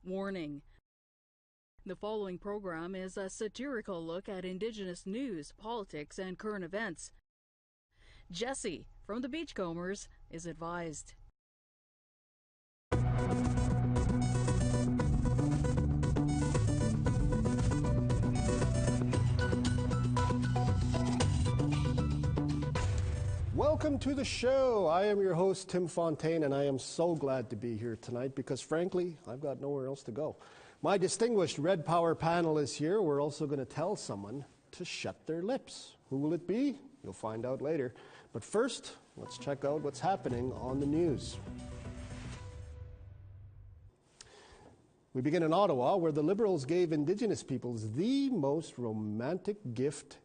Warning. The following program is a satirical look at Indigenous news, politics, and current events. Jesse from the Beachcombers is advised. Welcome to the show. I am your host, Tim Fontaine, and I am so glad to be here tonight because, frankly, I've got nowhere else to go. My distinguished Red Power panel is here. We're also going to tell someone to shut their lips. Who will it be? You'll find out later. But first, let's check out what's happening on the news. We begin in Ottawa, where the Liberals gave Indigenous peoples the most romantic gift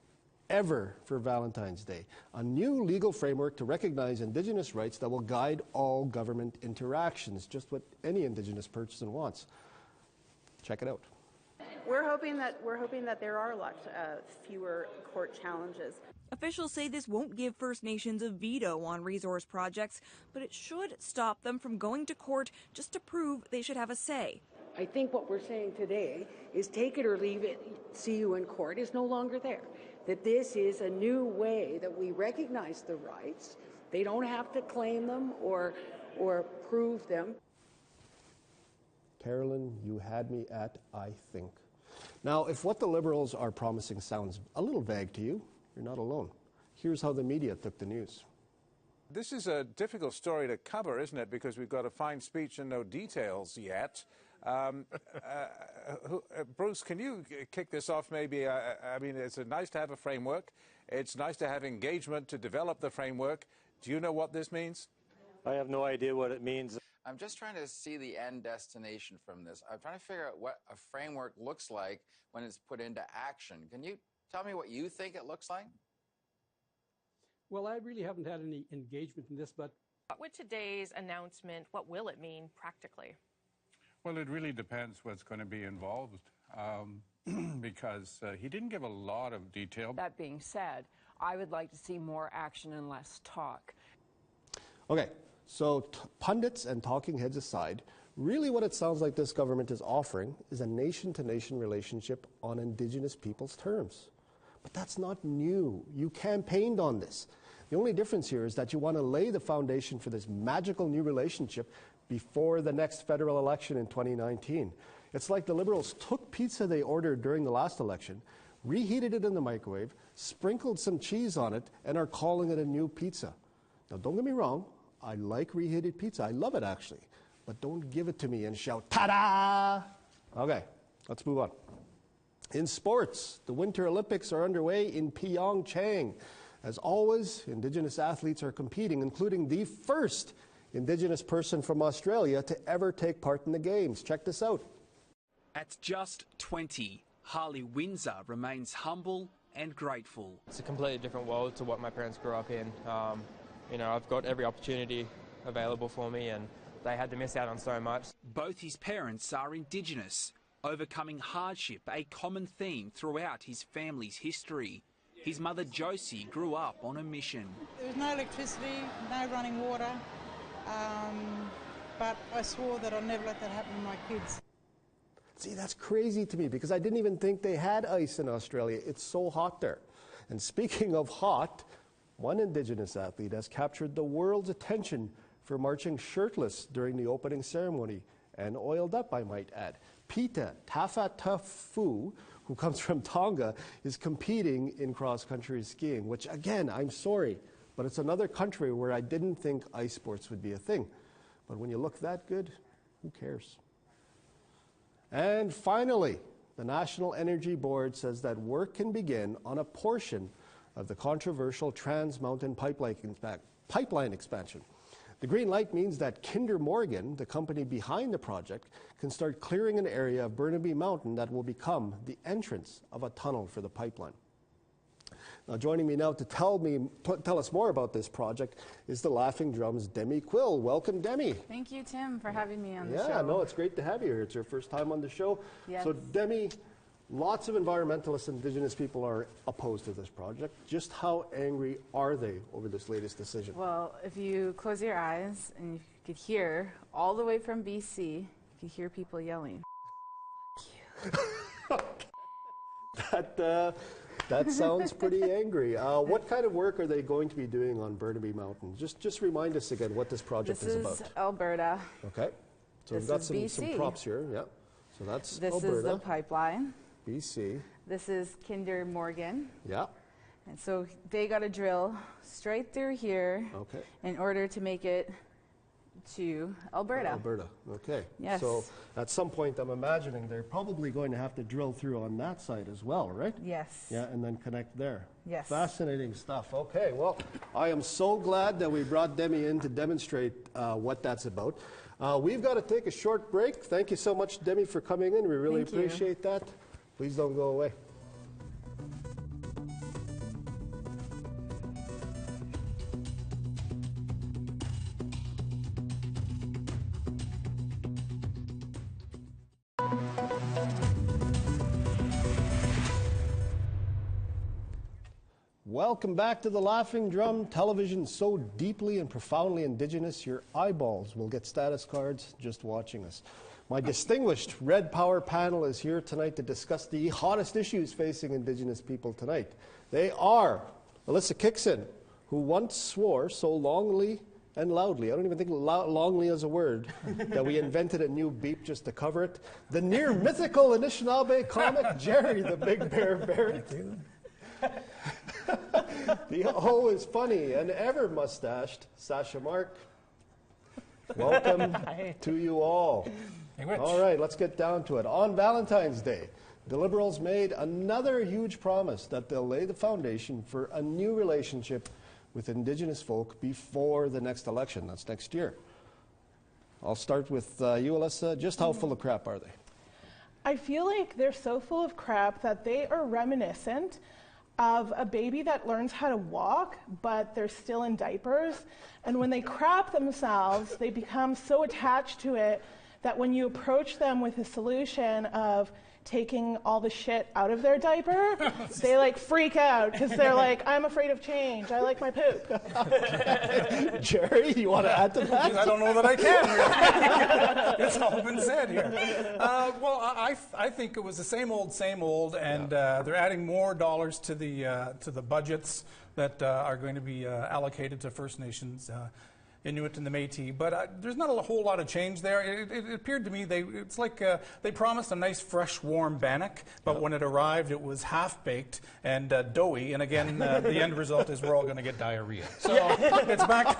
ever for Valentine's Day, a new legal framework to recognize Indigenous rights that will guide all government interactions, just what any Indigenous person wants. Check it out. We're hoping that there are a lot fewer court challenges. Officials say this won't give First Nations a veto on resource projects, but it should stop them from going to court just to prove they should have a say. I think what we're saying today is take it or leave it, see you in court is no longer there. That this is a new way that we recognize the rights. They don't have to claim them or prove them. Carolyn, you had me at I think. Now, if what the Liberals are promising sounds a little vague to you, you're not alone. Here's how the media took the news. This is a difficult story to cover, isn't it? Because we've got a fine speech and no details yet. Bruce, can you kick this off maybe? I mean, it's nice to have a framework. It's nice to have engagement to develop the framework. Do you know what this means? I have no idea what it means. I'm just trying to see the end destination from this. I'm trying to figure out what a framework looks like when it's put into action. Can you tell me what you think it looks like? Well, I really haven't had any engagement in this, but... With today's announcement, what will it mean practically? Well, it really depends what's going to be involved, because he didn't give a lot of detail. That being said, I would like to see more action and less talk. Okay, so pundits and talking heads aside, really what it sounds like this government is offering is a nation-to-nation relationship on Indigenous people's terms. But that's not new. You campaigned on this. The only difference here is that you want to lay the foundation for this magical new relationship before the next federal election in 2019. It's like the Liberals took pizza they ordered during the last election, reheated it in the microwave, sprinkled some cheese on it, and are calling it a new pizza. Now, don't get me wrong, I like reheated pizza. I love it, actually. But don't give it to me and shout, ta-da! Okay, let's move on. In sports, the Winter Olympics are underway in Pyeongchang. As always, Indigenous athletes are competing, including the first Indigenous person from Australia to ever take part in the Games. Check this out. At just 20, Harley Windsor remains humble and grateful. It's a completely different world to what my parents grew up in. You know, I've got every opportunity available for me and they had to miss out on so much. Both his parents are Indigenous, overcoming hardship, a common theme throughout his family's history. His mother Josie grew up on a mission. There was no electricity, no running water. But I swore that I'd never let that happen to my kids. See, that's crazy to me because I didn't even think they had ice in Australia. It's so hot there. And speaking of hot, one Indigenous athlete has captured the world's attention for marching shirtless during the opening ceremony and oiled up, I might add. Pita Tafatafu, who comes from Tonga, is competing in cross-country skiing, which, again, I'm sorry, but it's another country where I didn't think ice sports would be a thing. But when you look that good, who cares? And finally, the National Energy Board says that work can begin on a portion of the controversial Trans Mountain pipeline expansion. The green light means that Kinder Morgan, the company behind the project, can start clearing an area of Burnaby Mountain that will become the entrance of a tunnel for the pipeline. Now, joining me now to tell us more about this project is the Laughing Drums' Demi Quill. Welcome, Demi. Thank you, Tim, for having me on the show. Yeah, no, it's great to have you here. It's your first time on the show. Yes. So, Demi, lots of environmentalists and Indigenous people are opposed to this project. Just how angry are they over this latest decision? Well, if you close your eyes and you could hear all the way from BC, you could hear people yelling. That sounds pretty angry. What kind of work are they going to be doing on Burnaby Mountain? Just remind us again what this project is about. This is Alberta. Okay. So we've got some props here. Yeah. So that's this Alberta. Is the pipeline. BC. This is Kinder Morgan. Yeah. And so they got to drill straight through here in order to make it to Alberta. Alberta, okay. Yes. So at some point, I'm imagining they're probably going to have to drill through on that side as well, right? Yes. Yeah, and then connect there. Yes. Fascinating stuff. Okay, well, I am so glad that we brought Demi in to demonstrate what that's about. We've got to take a short break. Thank you so much, Demi, for coming in. We really appreciate that. Please don't go away. Welcome back to the Laughing Drum. Television so deeply and profoundly Indigenous, your eyeballs will get status cards just watching us. My distinguished Red Power panel is here tonight to discuss the hottest issues facing Indigenous people tonight. They are Alyssa Kickson, who once swore so longly and loudly, I don't even think longly is a word, that we invented a new beep just to cover it. The near mythical Anishinaabe comic, Jerry the Big Bear Barrett. The always funny and ever mustached Sasha Mark. Welcome to you all. All right, let's get down to it. On Valentine's Day, the Liberals made another huge promise that they'll lay the foundation for a new relationship with Indigenous folk before the next election. That's next year. I'll start with you, Alyssa. Just how full of crap are they? I feel like they're so full of crap that they are reminiscent of a baby that learns how to walk, but they're still in diapers. And when they crap themselves, they become so attached to it that when you approach them with a solution of taking all the shit out of their diaper, they like freak out because they're like, I'm afraid of change. I like my poop. Jerry, you want to add to that? I don't know that I can. It's all been said here. Well, I think it was the same old, and they're adding more dollars to the budgets that are going to be allocated to First Nations. Inuit and the Métis, but there's not a whole lot of change there. It appeared to me it's like they promised a nice, fresh, warm bannock, but when it arrived, it was half-baked and doughy, and again, the end result is we're all going to get diarrhea. So it's back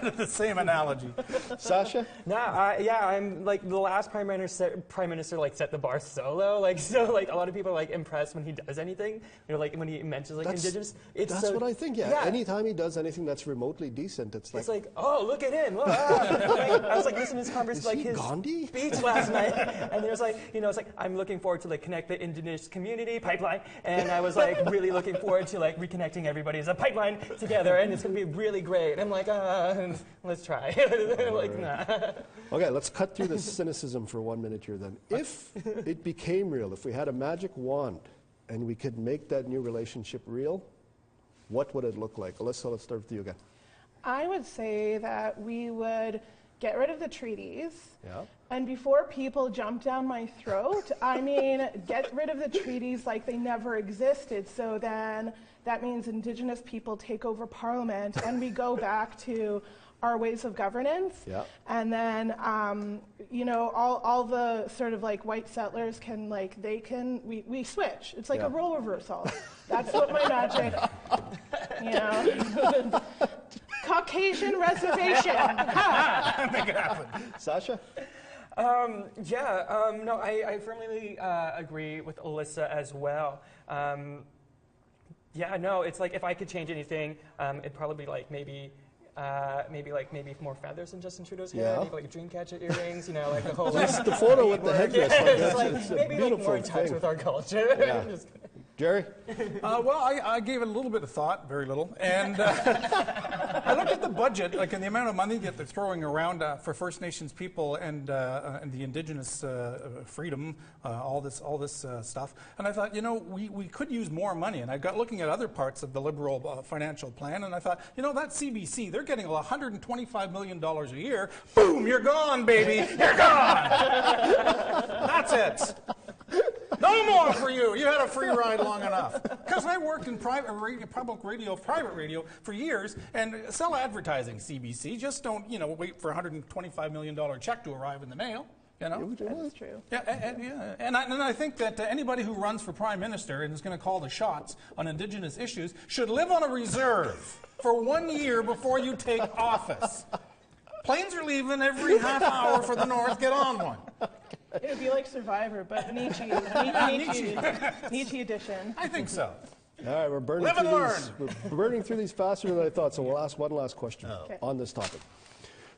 to the same analogy. Sasha? Yeah, I'm like the last prime minister like set the bar so low, like a lot of people are like impressed when he does anything. You know, like when he mentions like Indigenous. That's what I think. Yeah. Anytime he does anything that's remotely decent, it's like oh, look at him. I was like listening to his conversation, like his Gandhi? speech last night, and there's like, it's like, I'm looking forward to like connect the Indigenous community pipeline, and I was like really looking forward to like reconnecting everybody as a pipeline together, and it's going to be really great. And I'm like, let's try. Like, nah. Okay, let's cut through the cynicism for 1 minute here then. If it became real, if we had a magic wand and we could make that new relationship real, what would it look like? Alyssa, let's start with you again. I would say that we would get rid of the treaties. Yeah. And before people jump down my throat, I mean, get rid of the treaties like they never existed. So then that means Indigenous people take over Parliament and we go back to our ways of governance. Yeah. And then, all the sort of like white settlers can we switch. It's like a role reversal. That's what my magic, Caucasian reservation. Make it happen. Sasha? No, I firmly agree with Alyssa as well. It's like if I could change anything, it'd probably be like maybe more feathers than Justin Trudeau's hair, maybe like dreamcatcher earrings, like the whole. Just the photo with the headdress. It's maybe like more in touch with our culture. Yeah. Jerry? Well, I gave it a little bit of thought, very little, and I looked at the budget, like in the amount of money that they're throwing around for First Nations people and the Indigenous freedom, all this stuff, and I thought, we could use more money, and I got looking at other parts of the Liberal financial plan, and I thought, that CBC, they're getting $125 million a year. Boom, you're gone, baby, you're gone. That's it. tried long enough. Because I worked in private radio for years, and sell advertising, CBC. Just don't, wait for a $125 million check to arrive in the mail. That's true. Yeah, and I think that anybody who runs for Prime Minister and is going to call the shots on Indigenous issues should live on a reserve for 1 year before you take office. Planes are leaving every half hour for the north. Get on one. It would be like Survivor, but Nietzsche edition. I think so. All right, we're burning through these faster than I thought, so we'll ask one last question on this topic.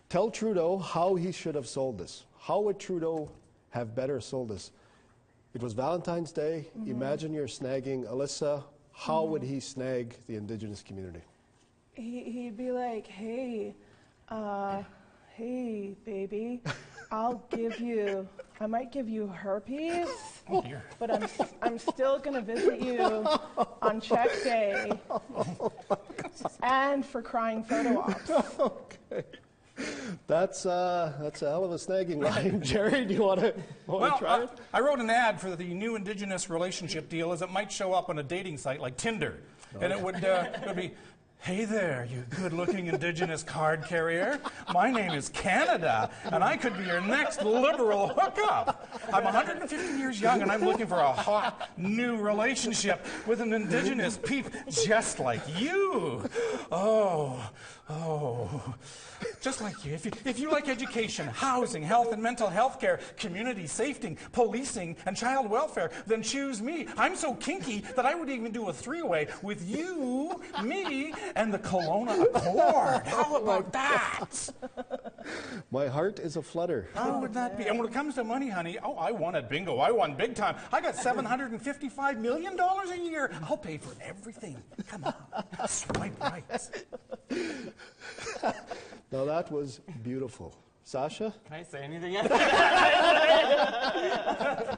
Tell Trudeau how he should have sold this. How would Trudeau have better sold this? It was Valentine's Day. Imagine you're snagging Alyssa. How would he snag the Indigenous community? He'd be like, hey, baby, I might give you herpes, but I'm still going to visit you on check day and for crying photo ops. Okay. That's a hell of a snagging line. Jerry, do you want to try it? I wrote an ad for the new Indigenous relationship deal as it might show up on a dating site like Tinder. And it would be, hey there, you good-looking Indigenous card carrier. My name is Canada, and I could be your next liberal hookup. I'm 150 years young, and I'm looking for a hot, new relationship with an Indigenous peep just like you. Oh. Just like you. If you like education, housing, health and mental health care, community safety, policing, and child welfare, then choose me. I'm so kinky that I would even do a three-way with you, me, and the Kelowna Accord. How about that? My heart is a flutter. How would that be? And when it comes to money, honey, I won at bingo. I won big time. I got $755 million a year. I'll pay for everything. Come on. Swipe right. Now that was beautiful. Sasha? Can I say anything yet?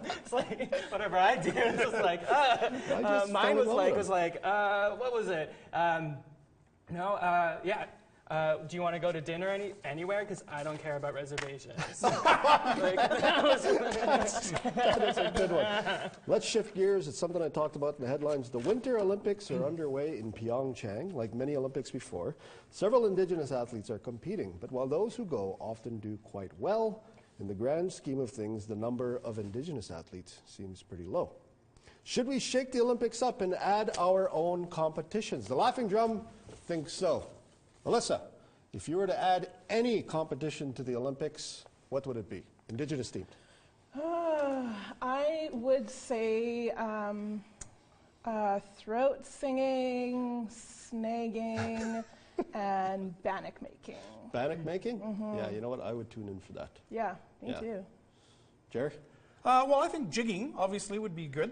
It's like, whatever I do, it's just like, mine was like, what was it? Do you want to go to dinner anywhere? Because I don't care about reservations. That is a good one. Let's shift gears. It's something I talked about in the headlines. The Winter Olympics are underway in Pyeongchang, like many Olympics before. Several Indigenous athletes are competing, but while those who go often do quite well, in the grand scheme of things, the number of Indigenous athletes seems pretty low. Should we shake the Olympics up and add our own competitions? The Laughing Drum thinks so. Alyssa, if you were to add any competition to the Olympics, what would it be? Indigenous themed. I would say throat singing, snagging, and bannock making. Bannock making? Yeah, you know what? I would tune in for that. Yeah, me too. Jerry? Well, I think jigging obviously would be good.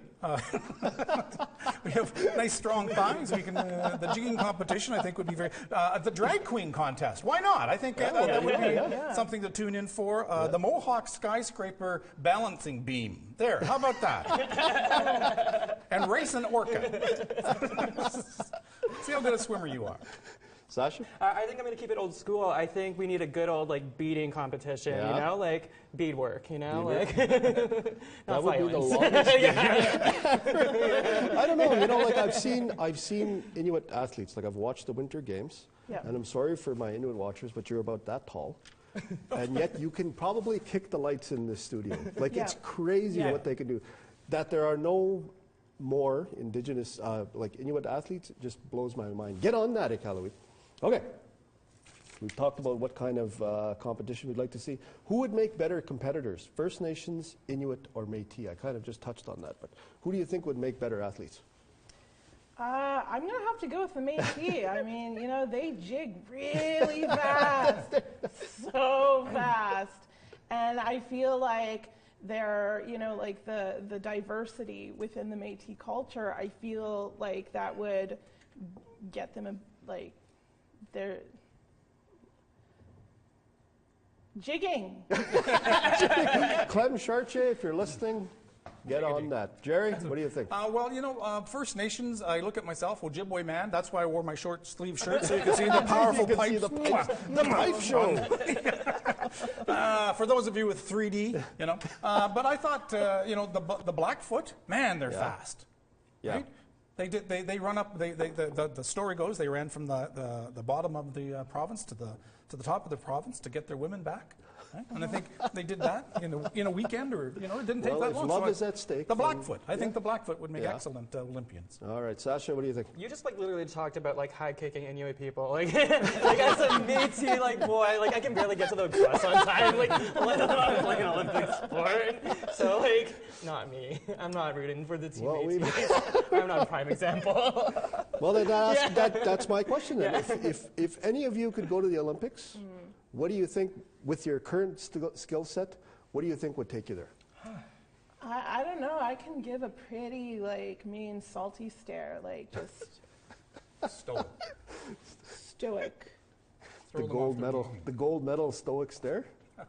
We have nice strong thighs. We can the jigging competition I think would be very. The drag queen contest. Why not? I think that would be something to tune in for. The Mohawk skyscraper balancing beam. There. How about that? And race an orca. See how good a swimmer you are. Sasha? I think I'm going to keep it old school. I think we need a good old beading competition, beadwork, Beadwork. That would be the longest. I don't know, I've seen Inuit athletes, I've watched the Winter Games, and I'm sorry for my Inuit watchers, but you're about that tall. And yet you can probably kick the lights in this studio. It's crazy what they can do. That there are no more Indigenous, Inuit athletes, just blows my mind. Get on that, Iqaluit. Okay, we've talked about what kind of competition we'd like to see. Who would make better competitors, First Nations, Inuit, or Métis? I kind of just touched on that, but who do you think would make better athletes? I'm going to have to go with the Métis. I mean, they jig really fast, so fast. And I feel like they're, the diversity within the Métis culture, I feel like that would get them, they're jigging. Clem Chartier, if you're listening, get on that. Jerry, what do you think? First Nations, I look at myself, Ojibwe man. That's why I wore my short sleeve shirt, so you can see the powerful pipes. The pipe show. For those of you with 3D, but I thought, the Blackfoot, man, they're fast. Yeah. right? They run up. The story goes they ran from the bottom of the province to the top of the province to get their women back. Right? And I think they did that in a weekend, or it didn't take that long. If love is at stake. The Blackfoot. I think the Blackfoot would make excellent Olympians. All right, Sasha, what do you think? You just literally talked about high kicking Inuit people. Like as a Métis boy, I can barely get to the bus on time. Let alone an Olympic sport. So not me. I'm not rooting for the team. Métis. I'm not a prime example. Well, then that's my question then. Yeah. If any of you could go to the Olympics, what do you think, with your current skill set, what do you think would take you there? I don't know. I can give a pretty, mean, salty stare, just... Stoic. The gold medal stoic stare? I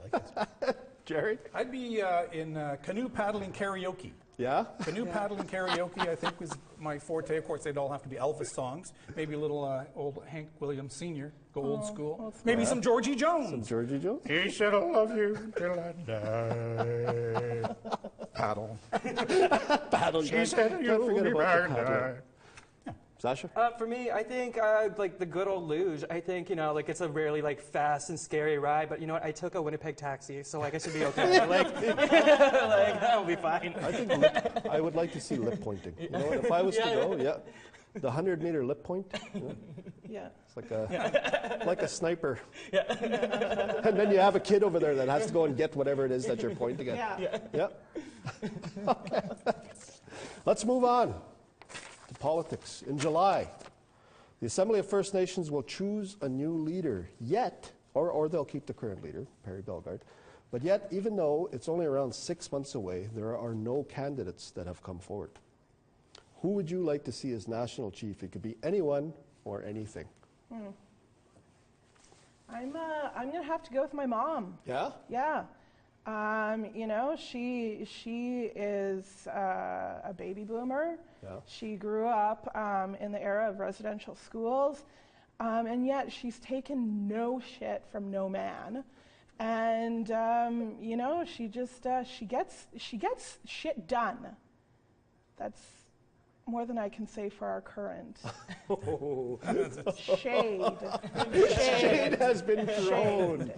like it. Jerry? I'd be in canoe paddling karaoke. Yeah? Canoe paddling karaoke, I think, was my forte. Of course, they'd all have to be Elvis songs. Maybe a little old Hank Williams Sr., go old school. Maybe some Georgie Jones. Some Georgie Jones? He said, "I love you till I die." Paddle. Paddle. She said, "You'll be back." Sasha? For me, I think the good old luge. I think it's a really fast and scary ride. But you know what? I took a Winnipeg taxi, so I should be okay. That'll be fine. I think I would like to see lip pointing. You know what? If I was to go, the 100-meter lip point. Yeah. It's like a sniper. Yeah. And then you have a kid over there that has to go and get whatever it is that you're pointing at. Yeah. Okay. Let's move on. Politics. In July, the Assembly of First Nations will choose a new leader, or they'll keep the current leader, Perry Bellegarde, but yet, even though it's only around 6 months away, there are no candidates that have come forward. Who would you like to see as national chief? It could be anyone or anything. I'm going to have to go with my mom. Yeah? Yeah. She is a baby boomer. Yeah. She grew up in the era of residential schools, and yet she's taken no shit from no man. And she just she gets shit done. That's more than I can say for our current. Shade. Shade has been thrown.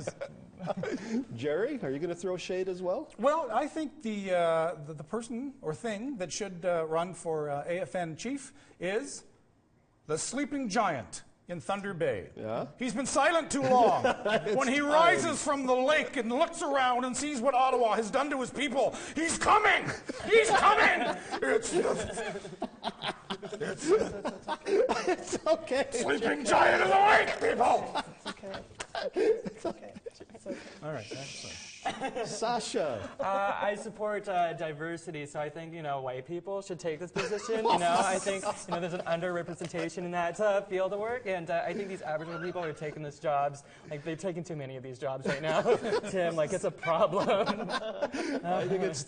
Jerry, are you going to throw shade as well? Well, I think the person or thing that should run for AFN chief is the sleeping giant in Thunder Bay. Yeah? He's been silent too long. When he rises from the lake and looks around and sees what Ottawa has done to his people, he's coming! He's coming! It's okay. Sleeping giant of the lake, people! It's okay. It's okay. All right. Sasha. I support diversity, so I think white people should take this position. I think there's an underrepresentation in that field of work, and I think these Aboriginal people are taking these jobs. They're taking too many of these jobs right now. Tim, it's a problem. I think it's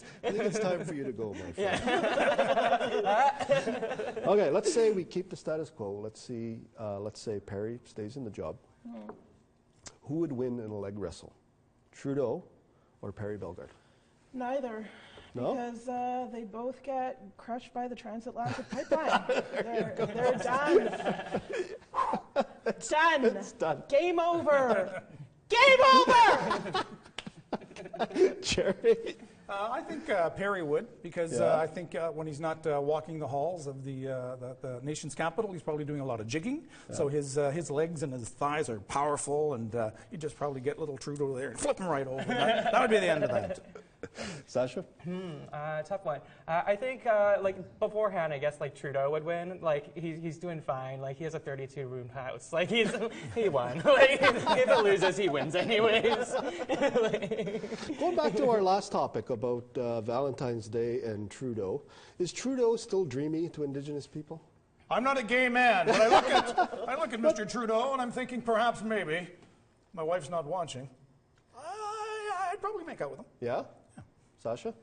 time for you to go, my friend. Yeah. Okay, let's say we keep the status quo. Let's say Perry stays in the job. Who would win in a leg wrestle? Trudeau or Perry Bellegarde? Neither. No? Because they both get crushed by the transatlantic pipeline. They're done. Done. It's done. Game over. Game over! Jerry? I think Perry would, because I think when he's not walking the halls of the nation's capital, he's probably doing a lot of jigging. Yeah. So his legs and his thighs are powerful, and he'd just probably get little Trudeau there and flip him right over. That would be the end of that. Sasha? Tough one. I think, beforehand, I guess, Trudeau would win. He's doing fine. He has a 32-room house. He won. If it loses, he wins anyways. Going back to our last topic about Valentine's Day and Trudeau, is Trudeau still dreamy to Indigenous people? I'm not a gay man, but I look at Mr. Trudeau and I'm thinking perhaps maybe, my wife's not watching, I'd probably make out with him. Yeah? Sasha?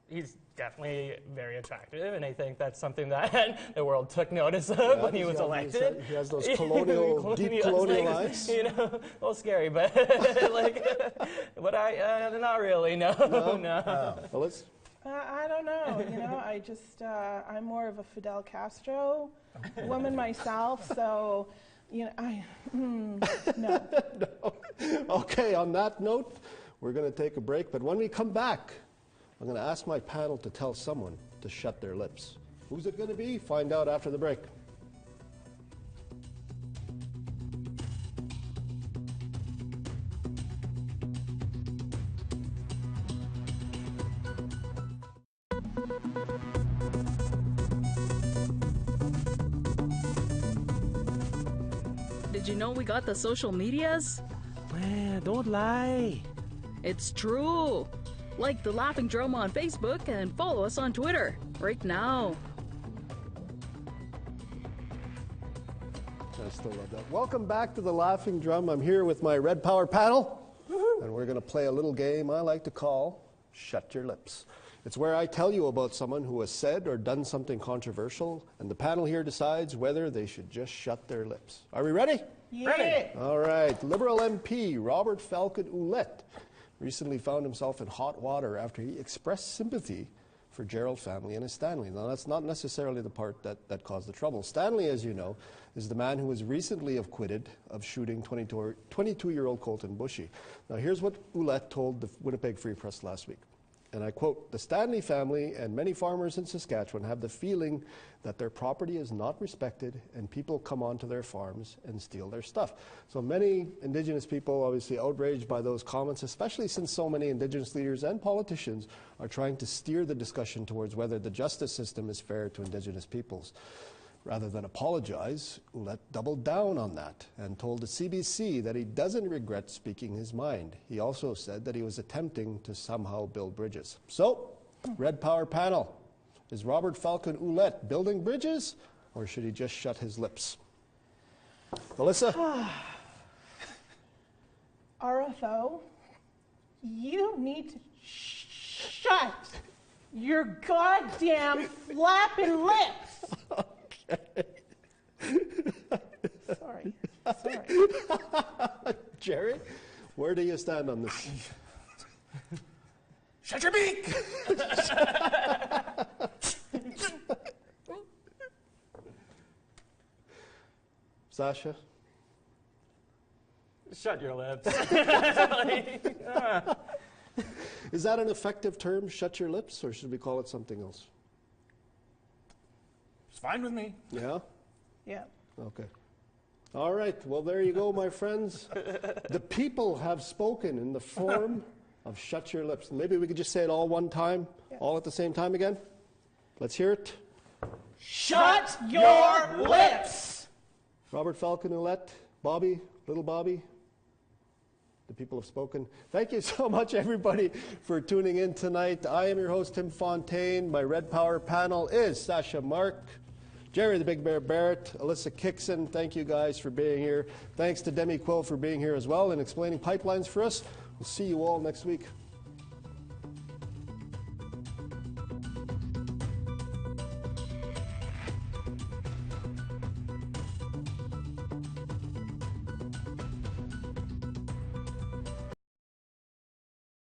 He's definitely very attractive, and I think that's something that the world took notice of when he was elected. He has those deep colonial eyes. A little scary, but but not really. No. Phyllis? I don't know. You know, I just I'm more of a Fidel Castro woman myself, so you know, no. No. Okay, on that note, we're going to take a break, but when we come back, I'm going to ask my panel to tell someone to shut their lips. Who's it going to be? Find out after the break. Did you know we got the social medias? Man, don't lie. It's true. Like the Laughing Drum on Facebook and follow us on Twitter right now. I still love that. Welcome back to the Laughing Drum. I'm here with my Red Power panel, and we're going to play a little game I like to call Shut Your Lips. It's where I tell you about someone who has said or done something controversial, and the panel here decides whether they should just shut their lips. Are we ready? Yeah. Ready. All right. Liberal MP Robert Falcon Ouellette recently found himself in hot water after he expressed sympathy for Gerald family and his Stanley. Now, that's not necessarily the part that caused the trouble. Stanley, as you know, is the man who was recently acquitted of shooting 22-year-old Colton Bushy. Now, here's what Ouellette told the Winnipeg Free Press last week. And I quote, "The Stanley family and many farmers in Saskatchewan have the feeling that their property is not respected and people come onto their farms and steal their stuff." So many Indigenous people obviously outraged by those comments, especially since so many Indigenous leaders and politicians are trying to steer the discussion towards whether the justice system is fair to Indigenous peoples. Rather than apologize, Ouellette doubled down on that and told the CBC that he doesn't regret speaking his mind. He also said that he was attempting to somehow build bridges. So, Red Power panel, is Robert Falcon Ouellette building bridges, or should he just shut his lips? Alyssa? RFO, you need to shut your goddamn flapping lips. Sorry. Jerry, where do you stand on this? Shut your beak! Sasha? Shut your lips. Is that an effective term, shut your lips, or should we call it something else? It's fine with me. Yeah? Yeah. Okay. All right. Well, there you go, my friends. The people have spoken in the form of shut your lips. Maybe we could just say it all one time, all at the same time again. Let's hear it. Shut your lips! Robert Falcon Ouellette, Bobby, little Bobby. The people have spoken. Thank you so much, everybody, for tuning in tonight. I am your host, Tim Fontaine. My Red Power panel is Sasha Mark, Jerry the Big Bear Barrett, Alyssa Kickson. Thank you guys for being here. Thanks to Demi Quill for being here as well and explaining pipelines for us. We'll see you all next week.